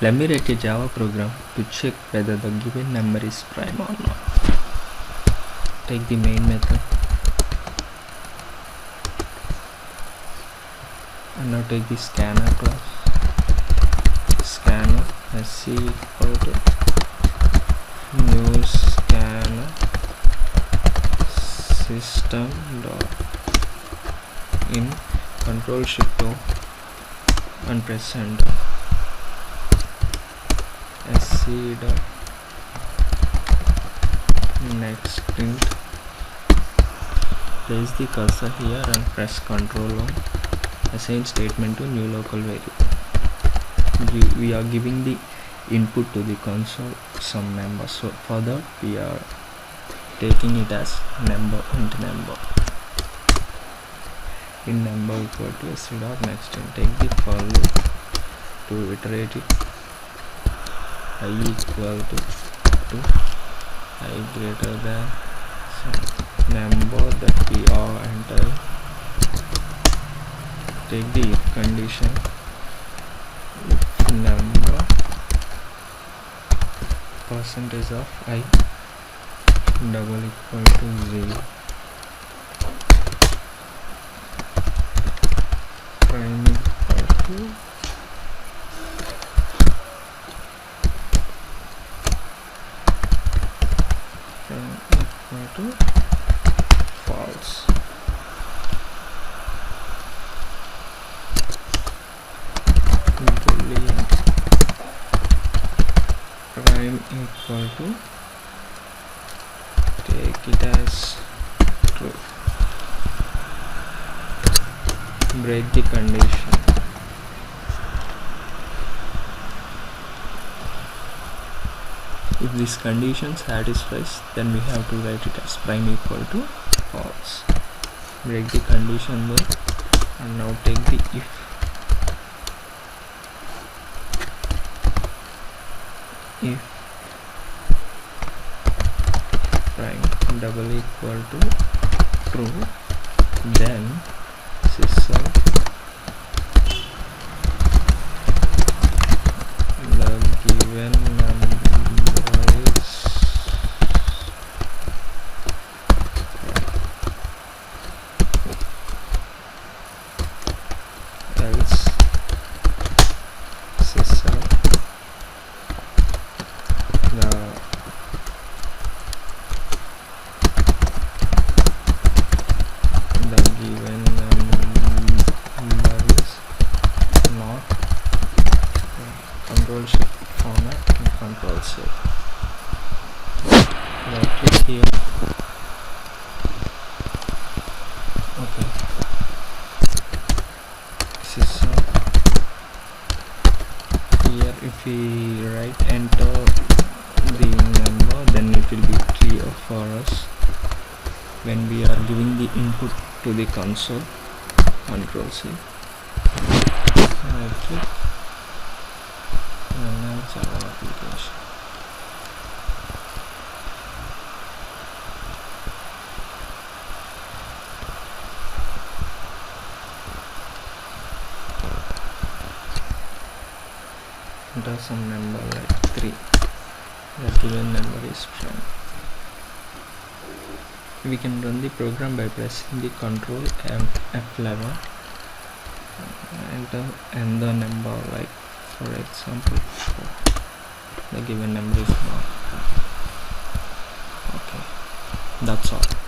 Let me write a Java program to check whether the given number is prime or not. Take the main method and now take the scanner class. Scanner sc equal to new scanner system dot in control shift O and press enter. Sc dot next print. Place the cursor here and press Ctrl on. Assign statement to new local variable. We are giving the input to the console some number, so for that we are taking it as number int number. In number equal to sc dot next and take the for loop to iterate it. I equal to I greater than some number that we are entering. Take the if condition. If number percentage of I double equal to 0, prime equal to false. Boolean prime equal to, take it as true. Break the condition. If this condition satisfies, then we have to write it as prime equal to false. Break the condition there and now take the if. If prime double equal to true, then system the given number is else system the given number is not. Control shift format and control save. Now click here. Okay. System. Here if we write enter the number, then it will be clear for us when we are giving the input to the console. Control C. Okay. And now it's our application. Enter some number like 3. The given number is prime. We can run the program by pressing the Ctrl and F11. Enter and the number, like for example 4. The given number is 1. Okay, that's all.